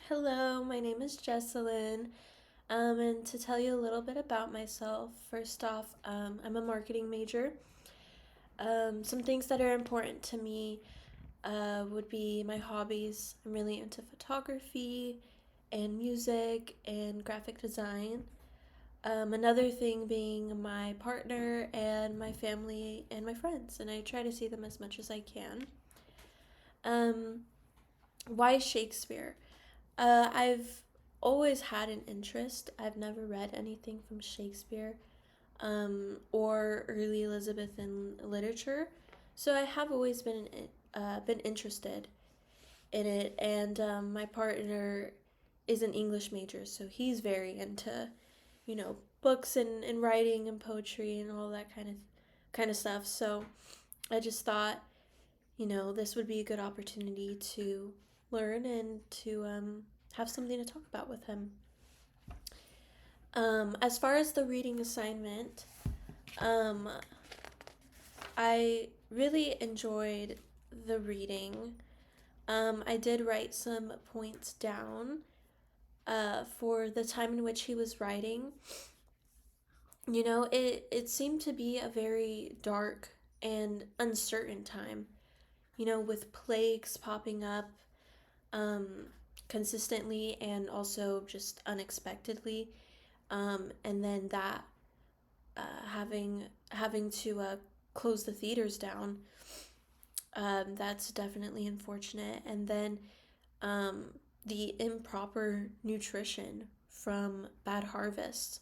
Hello, my name is Jesselyn. And to tell you a little bit about myself, first off, I'm a marketing major. Some things that are important to me would be my hobbies. I'm really into photography and music and graphic design. Another thing being my partner and my family and my friends, and I try to see them as much as I can. Um, why Shakespeare? I've always had an interest. I've never read anything from Shakespeare or early Elizabethan literature, so I have always been interested in it. And my partner is an English major, so he's very into, books and writing and poetry and all that kind of stuff. So I just thought, this would be a good opportunity to learn and to have something to talk about with him. As far as the reading assignment, um, I really enjoyed the reading. I did write some points down for the time in which he was writing. It seemed to be a very dark and uncertain time, with plagues popping up um, consistently and also just unexpectedly. And then that having to close the theaters down. That's definitely unfortunate. And then um, the improper nutrition from bad harvests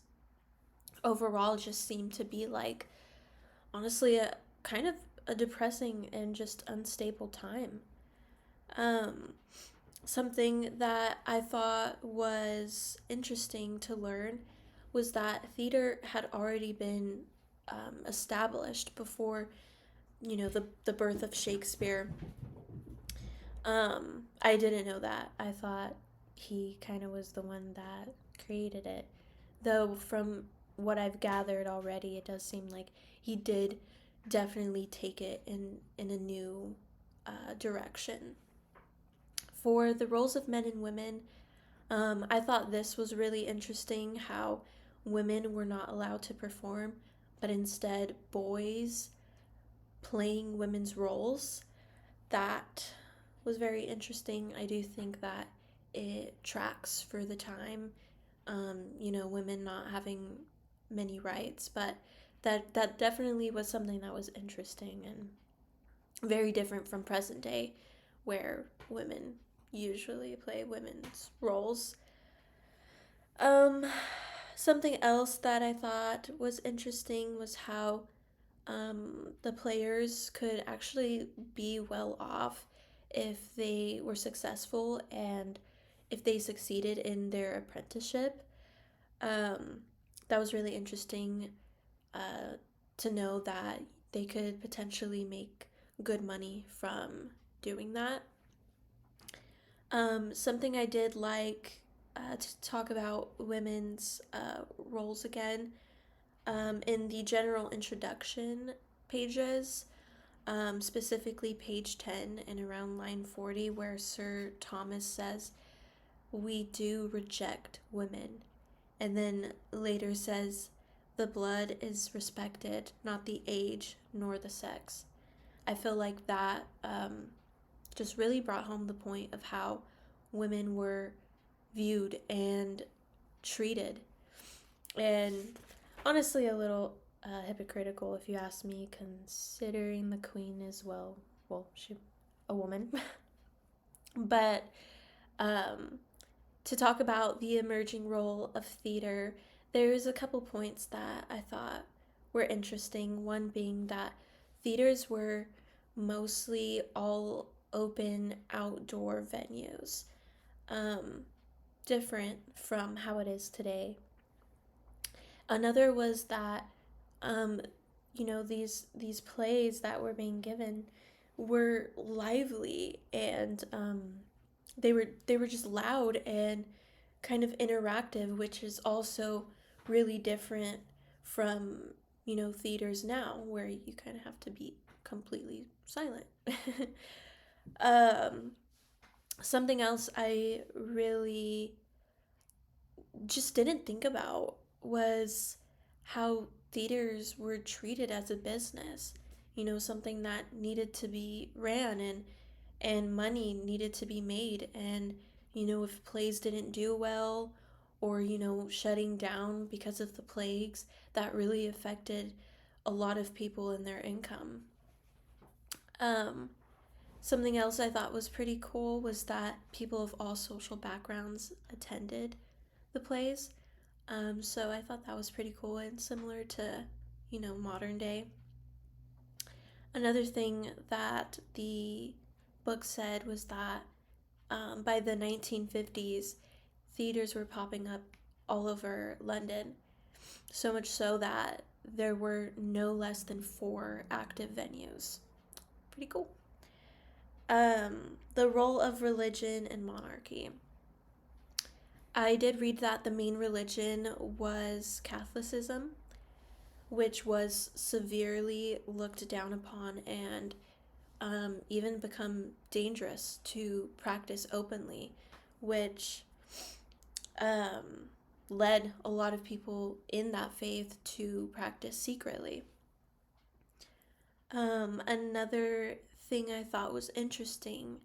overall just seemed to be like, honestly, a kind of a depressing and just unstable time. Um, Something that I thought was interesting to learn was that theater had already been established before, the birth of Shakespeare. I didn't know that. I thought he kind of was the one that created it. Though, from what I've gathered already, it does seem like he did definitely take it in a new direction. For the roles of men and women, I thought this was really interesting how women were not allowed to perform, but instead boys playing women's roles. That was very interesting. I do think that it tracks for the time, women not having many rights, but that definitely was something that was interesting and very different from present day, where women usually play women's roles. Um, Something else that I thought was interesting was how the players could actually be well off if they were successful and if they succeeded in their apprenticeship. Um, that was really interesting uh, to know that they could potentially make good money from doing that. Something I did like to talk about women's roles again in the general introduction pages, specifically page 10 and around line 40, where Sir Thomas says, "We do reject women," and then later says, "The blood is respected, not the age nor the sex." I feel like that just really brought home the point of how women were viewed and treated. And honestly, a little hypocritical if you ask me, considering the queen as well, she a woman. But um, to talk about the emerging role of theater, there's a couple points that I thought were interesting. One being that theaters were mostly all open outdoor venues, um, different from how it is today. Another was that, um, these plays that were being given were lively and they were just loud and kind of interactive, which is also really different from theaters now where you kind of have to be completely silent. um, Something else I really just didn't think about was how theaters were treated as a business. Something that needed to be ran, and money needed to be made. And if plays didn't do well, or shutting down because of the plagues, that really affected a lot of people and their income. um Something else I thought was pretty cool was that people of all social backgrounds attended the plays. So I thought that was pretty cool and similar to, modern day. Another thing that the book said was that by the 1950s, theaters were popping up all over London, so much so that there were no less than 4 active venues. Pretty cool. The role of religion and monarchy. I did read that the main religion was Catholicism, which was severely looked down upon and even become dangerous to practice openly, which um, led a lot of people in that faith to practice secretly. Another thing I thought was interesting,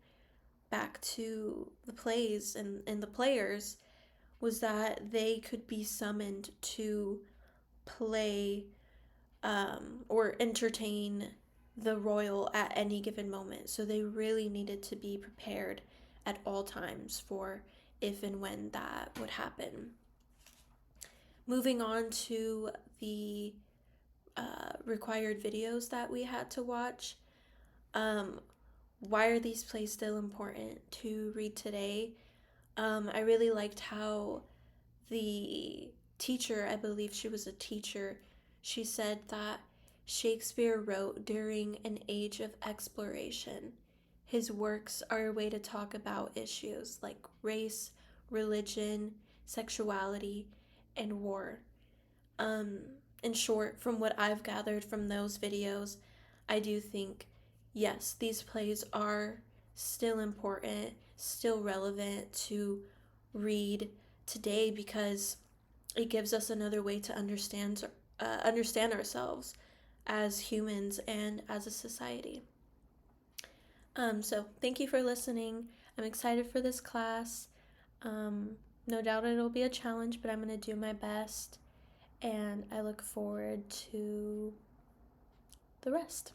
back to the plays and the players, was that they could be summoned to play or entertain the royal at any given moment. So they really needed to be prepared at all times for if and when that would happen. Moving on to the required videos that we had to watch. Um, why are these plays still important to read today? I really liked how the teacher, I believe she was a teacher, she said that Shakespeare wrote during an age of exploration. His works are a way to talk about issues like race, religion, sexuality, and war. Um, in short, from what I've gathered from those videos, I do think, yes, these plays are still important, still relevant to read today, because it gives us another way to understand ourselves as humans and as a society. So thank you for listening. I'm excited for this class. Um, no doubt it'll be a challenge, but I'm going to do my best, and I look forward to the rest.